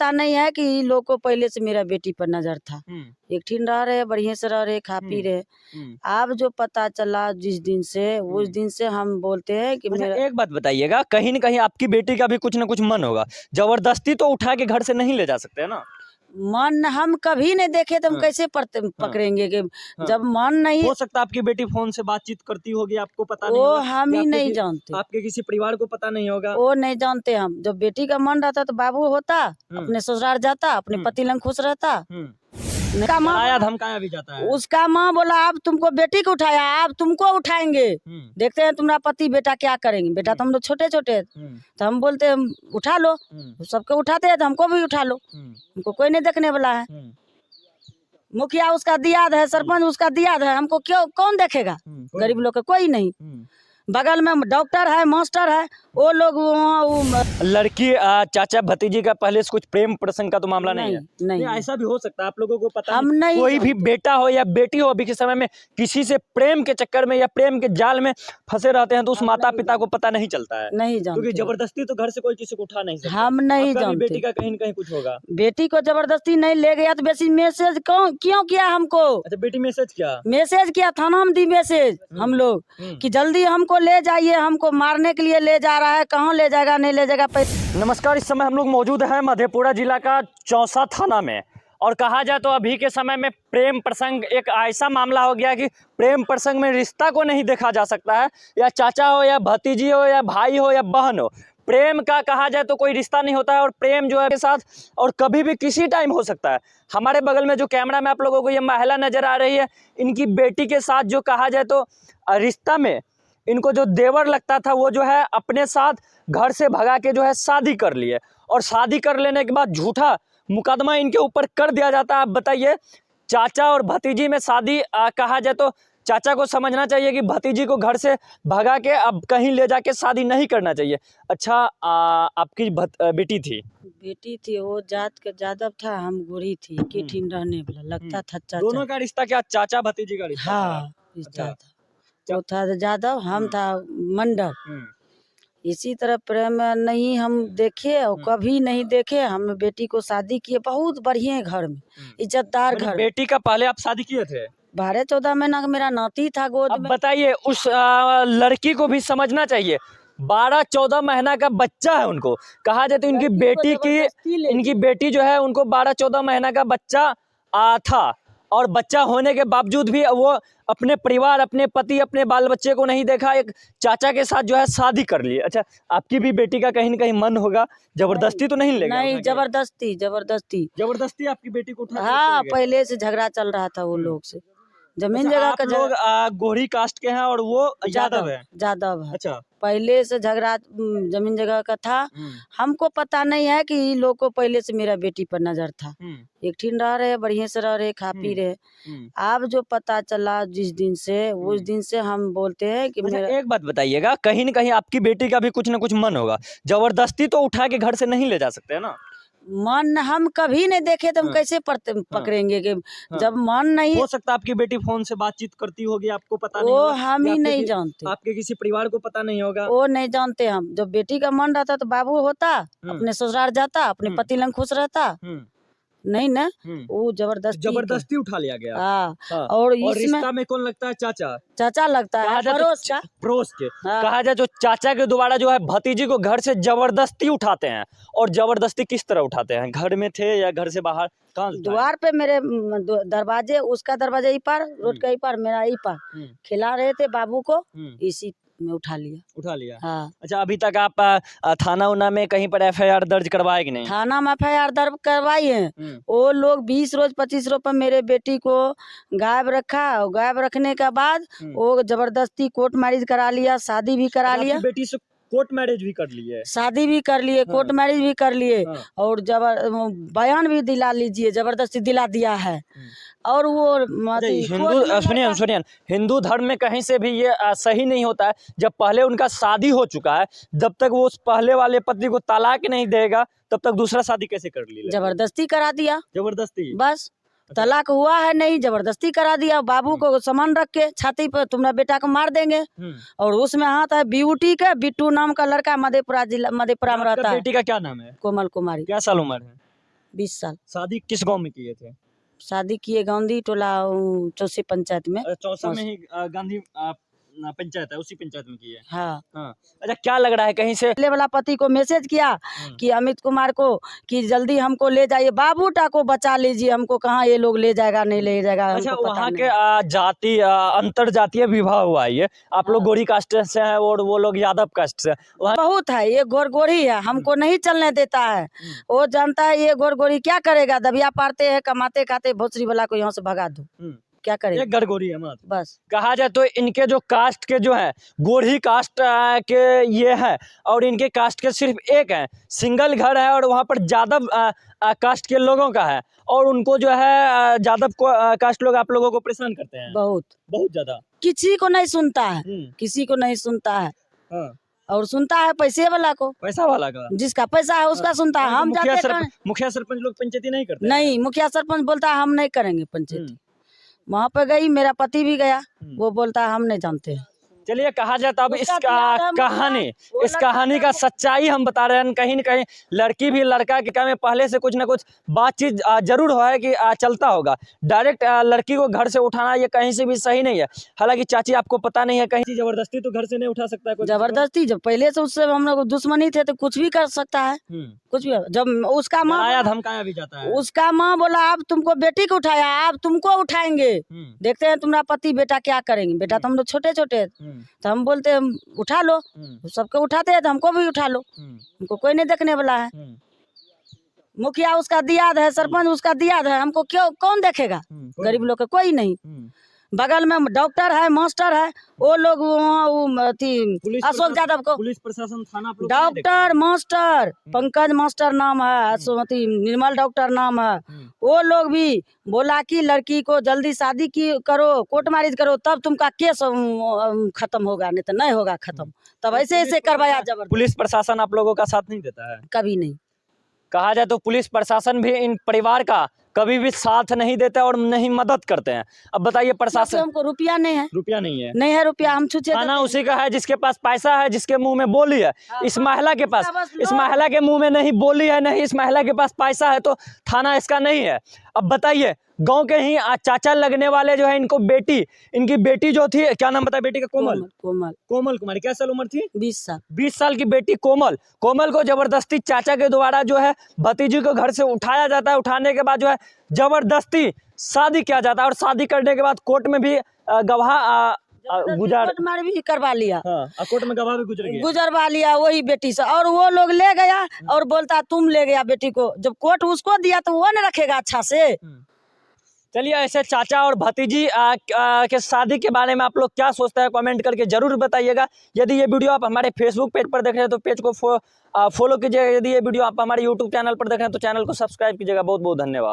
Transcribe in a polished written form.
पता नहीं है कि इन लोग को पहले से मेरा बेटी पर नजर था। एक ठीन रह रहे, बढ़िया से रह रहे, खा पी रहे। अब जो पता चला जिस दिन से, उस दिन से हम बोलते हैं कि अच्छा, मेरा एक बात बताइएगा, कहीं न कहीं आपकी बेटी का भी कुछ न कुछ मन होगा, जबरदस्ती तो उठा के घर से नहीं ले जा सकते हैं ना? मन हम कभी नहीं देखे तो हम हाँ। कैसे पकड़ेंगे कि हाँ। जब मन नहीं। हो सकता है आपकी बेटी फोन से बातचीत करती होगी, आपको पता नहीं वो होगा, हम या ही आपके नहीं जानते, आपके किसी परिवार को पता नहीं होगा। वो नहीं जानते। हम जब बेटी का मन रहता तो बाबू होता, अपने ससुराल जाता, अपने पति लंग खुश रहता। उसका माँ डराया धमकाया भी जाता है। उसका माँ बोला अब तुमको बेटी को उठाया, अब तुमको उठाएंगे, देखते हैं तुम्हारा पति बेटा क्या करेंगे। बेटा तो हम लोग छोटे छोटे, तो हम बोलते हम उठा लो, सबको उठाते हैं तो हमको भी उठा लो, हमको कोई नहीं देखने वाला है। मुखिया उसका दियाद है, सरपंच उसका दियाद है, हमको क्यों कौन देखेगा? गरीब लोग का कोई नहीं। बगल में डॉक्टर है, मास्टर है, वो लोग लड़की चाचा भतीजी का पहले से कुछ प्रेम प्रसंग का तो मामला नहीं है? नहीं, ऐसा भी हो सकता है, आप लोगों को पता हम नहीं कोई भी बेटा हो या बेटी हो अभी के समय में किसी से प्रेम के चक्कर में या प्रेम के जाल में फंसे रहते हैं तो उस माता पिता को पता नहीं चलता है, नहीं जानते, क्योंकि जबरदस्ती तो घर से कोई किसी को उठा नहीं सकता। हम नहीं आपका भी जानते। बेटी का कहीं न कहीं कुछ होगा। बेटी को जबरदस्ती नहीं ले गया तो बेसी मैसेज क्यों किया हमको? अच्छा, बेटी मैसेज किया, थाना में दी मैसेज हम लोग कि जल्दी हमको ले जाइए, हमको मारने के लिए ले जा रहा है, कहाँ ले जाएगा नहीं ले जाएगा। नमस्कार, इस समय हम लोग मौजूद हैं मधेपुरा जिला का चौसा थाना में, और कहा जाए तो अभी के समय में प्रेम प्रसंग एक ऐसा मामला हो गया कि प्रेम प्रसंग में रिश्ता को नहीं देखा जा सकता है, या चाचा हो या भतीजी हो या भाई हो या बहन हो, प्रेम का कहा जाए तो कोई रिश्ता नहीं होता है। और प्रेम जो है के साथ और कभी भी किसी टाइम हो सकता है। हमारे बगल में जो कैमरा में आप लोगों को ये महिला नजर आ रही है, इनकी बेटी के साथ जो कहा जाए तो रिश्ता में इनको जो देवर लगता था वो जो है अपने साथ घर से भगा के जो है शादी कर लिए, और शादी कर लेने के बाद झूठा मुकदमा इनके ऊपर कर दिया जाता है। आप बताइए, चाचा और भतीजी में शादी कहा जाए तो चाचा को समझना चाहिए कि भतीजी को घर से भगा के अब कहीं ले जाके शादी नहीं करना चाहिए। अच्छा, आपकी बेटी थी, वो जात का जादव था, हम गोरी थी, की ठीन रहने वाला लगता था चाचा। दोनों का रिश्ता क्या चाचा भतीजी का रिश्ता? हाँ, रिश्ता था। वो था जादव, हम था मंडल। इसी तरह प्रेम नहीं हम देखे और कभी नहीं देखे। हम बेटी को शादी किए बहुत बढ़िया घर में, इज्जतदार घर। बेटी का पहले आप शादी किए थे? 12-14 महीना का मेरा नाती था गोद में। बताइए, उस लड़की को भी समझना चाहिए, 12-14 महीना का बच्चा है उनको। कहा जाए तो इनकी बेटी जो है उनको 12-14 महीना का बच्चा था, और बच्चा होने के बावजूद भी वो अपने परिवार, अपने पति, अपने बाल बच्चे को नहीं देखा, एक चाचा के साथ जो है शादी कर लिए। अच्छा, आपकी भी बेटी का कहीं न कहीं मन होगा, जबरदस्ती तो नहीं लेगा? नहीं, जबरदस्ती आपकी बेटी को उठा? हाँ, पहले से झगड़ा चल रहा था वो लोग से, जमीन जगह का। लोग गोरी कास्ट के हैं और वो जादव है? जादव है। अच्छा, पहले से झगड़ा जमीन जगह का था। हमको पता नहीं है कि इन लोग को पहले से मेरा बेटी पर नजर था। एक ठीन रह रहे, बढ़िया से रह रहे, खा पी रहे। अब जो पता चला जिस दिन से, उस दिन से हम बोलते हैं कि अच्छा, मेरा एक बात बताइएगा, कहीं न कहीं आपकी बेटी का भी कुछ न कुछ मन होगा, जबरदस्ती तो उठा के घर से नहीं ले जा सकते हैं ना? मन हम कभी नहीं देखे तो हम कैसे पकड़ेंगे कि जब मन नहीं। हो सकता है आपकी बेटी फोन से बातचीत करती होगी, आपको पता नहीं वो होगा, हम या ही आपके नहीं जानते, आपके किसी परिवार को पता नहीं होगा। वो नहीं जानते। हम जब बेटी का मन रहता तो बाबू होता, अपने ससुराल जाता, अपने पति लंग खुश रहता। नहीं ना, वो जबरदस्ती उठा लिया गया। हाँ। और इसमें रिश्ता में कौन लगता है? चाचा लगता है, पड़ोस के। कहा जाए जो चाचा के द्वारा जो है भतीजी को घर से जबरदस्ती उठाते हैं, और जबरदस्ती किस तरह उठाते हैं? घर में थे या घर से बाहर? द्वार पे मेरे दरवाजे, उसका दरवाजा ई पार, रोड का ई पार, मेरा ई पार खिला रहे थे बाबू को, इसी में उठा लिया। हाँ। अच्छा, अभी तक आप थाना उना में कहीं पर FIR दर्ज करवाए कि नहीं? थाना में FIR दर्ज करवाई है। वो लोग 20 रोज 25 रोज पर मेरे बेटी को गायब रखा, और गायब रखने के बाद वो जबरदस्ती कोर्ट मैरिज करा लिया, शादी भी करा लिया। बेटी से कोर्ट मैरिज भी कर ली है? शादी भी कर लिए, कोर्ट मैरिज भी कर लिए, और बयान भी दिला लीजिए, जबरदस्ती दिला दिया है। और वो सुनिए, हिंदू धर्म में कहीं से भी ये सही नहीं होता है। जब पहले उनका शादी हो चुका है, जब तक वो उस पहले वाले पति को तलाक नहीं देगा तब तक दूसरा शादी कैसे कर ली? जबरदस्ती करा दिया, जबरदस्ती बस। तलाक हुआ है नहीं, जबरदस्ती करा दिया। बाबू को सामान रख के छाती पर तुम्हारा बेटा को मार देंगे। और उसमें हाथ है ब्यूटी का, बिट्टू नाम का लड़का, मधेपुरा जिला, मधेपुरा में रहता है। बेटी का क्या नाम है? कोमल कुमारी। क्या साल उम्र है? 20 साल। शादी किस गांव में किए थे? शादी किए गांधी टोला चौसे पंचायत में। चौसा में ही गांधी पंचायत है, उसी पंचायत में की है। हाँ। हाँ। अच्छा, क्या लग रहा है कहीं से पहले वाला पति को मैसेज किया कि अमित कुमार को कि जल्दी हमको ले जाइए, बाबूटा को बचा लीजिए, हमको कहाँ ये लोग ले जाएगा नहीं ले जाएगा। अच्छा, हमको पता वहाँ नहीं। के जाति अंतर जातीय विवाह हुआ है ये। आप लोग गोरी कास्ट से हैं और वो लोग यादव कास्ट से। वहाँ बहुत है, ये गोरगोरी है, हमको नहीं चलने देता है। वो जानता है ये गोरगोरी क्या करेगा, दबिया पारते हैं, कमाते खाते, भोसरी वाला को यहाँ से भगा दो, क्या करेगा। एक गरगोरी है मत बस कहा जाए तो इनके जो कास्ट के जो है गोरी कास्ट के ये है, और इनके कास्ट के सिर्फ एक है, सिंगल घर है, और वहाँ पर यादव कास्ट के लोगों का है, और उनको जो है यादव कास्ट लोग आप लोगों को परेशान करते हैं बहुत बहुत ज्यादा। किसी को नहीं सुनता है, किसी को नहीं सुनता है। हाँ। और सुनता है पैसे वाला को, पैसा वाला का, जिसका पैसा है उसका सुनता है। हम जाते मुखिया सरपंच लोग पंचायती नहीं करते नहीं, मुखिया सरपंच बोलता है हम नहीं करेंगे पंचायती। वहाँ पे गई, मेरा पति भी गया, वो बोलता है हम नहीं जानते। चलिए, कहा जाए तो अब इस कहानी का सच्चाई हम बता रहे हैं। कहीं न कहीं लड़की भी लड़का के क्या में पहले से कुछ ना कुछ बातचीत जरूर हुआ है कि चलता होगा। डायरेक्ट लड़की को घर से उठाना ये कहीं से भी सही नहीं है। हालांकि चाची आपको पता नहीं है, कहीं जबरदस्ती तो घर से नहीं उठा सकता है कोई। जबरदस्ती जब पहले से उससे हम लोग दुश्मनी थे तो कुछ भी कर सकता है, कुछ भी। जब उसका माँ धमकाया भी जाता है, उसका माँ बोला अब तुमको बेटी को उठाया, अब तुमको उठाएंगे, देखते हैं तुम्हारा पति बेटा क्या करेंगे। बेटा तो हम लोग छोटे छोटे, तो हम बोलते हम उठा लो, सबको उठाते हैं तो हमको भी उठा लो, हमको कोई नहीं देखने वाला है। मुखिया उसका दियाद है, सरपंच उसका दियाद है, हमको क्यों कौन देखेगा, गरीब लोग का कोई नहीं। बगल में डॉक्टर है, मास्टर है, वो लोग अशोक यादव को, पुलिस प्रशासन थाना, डॉक्टर मास्टर पंकज मास्टर नाम है, निर्मल डॉक्टर नाम है, वो लोग भी बोला कि लड़की को जल्दी शादी की करो, कोर्ट मैरिज करो, तब तुमका केस खत्म होगा, नहीं तो नहीं होगा खत्म। तब ऐसे ऐसे करवाया जबरदस्ती। पुलिस प्रशासन आप लोगों का साथ नहीं देता है? कभी नहीं। कहा जाए तो पुलिस प्रशासन भी इन परिवार का कभी भी साथ नहीं देता और नहीं मदद करते हैं। अब बताइए, प्रशासन हमको रुपया नहीं है, रुपया नहीं है, नहीं है रुपया, हम छुछे थाना उसी का है जिसके पास पैसा है, जिसके मुंह में बोली है। इस महिला के पास, इस महिला के मुंह में नहीं बोली है, नहीं इस महिला के पास पैसा है, तो थाना इसका नहीं है। अब बताइए, गांव के ही चाचा लगने वाले जो है, इनको बेटी, इनकी बेटी जो थी, क्या नाम बताया बेटी का? कोमल कुमारी। क्या साल उम्र थी? 20 साल। 20 साल की बेटी कोमल को जबरदस्ती चाचा के द्वारा जो है भतीजी को घर से उठाया जाता है। उठाने के बाद जो है जबरदस्ती शादी किया जाता है, और शादी करने के बाद कोर्ट में भी गवाह भी करवा लिया। हाँ, कोर्ट में गवाह भी गुजरवा लिया वही बेटी से, और वो लोग ले गया और बोलता तुम ले गया बेटी को। जब कोर्ट उसको दिया तो वो न रखेगा अच्छा से। चलिए, ऐसे चाचा और भतीजी के शादी के बारे में आप लोग क्या सोचते हैं, कमेंट करके जरूर बताइएगा। यदि ये वीडियो आप हमारे फेसबुक पेज पर देख रहे हैं तो पेज को फॉलो कीजिएगा। यदि ये वीडियो आप हमारे यूट्यूब चैनल पर देख रहे हैं तो चैनल को सब्सक्राइब कीजिएगा। बहुत बहुत धन्यवाद।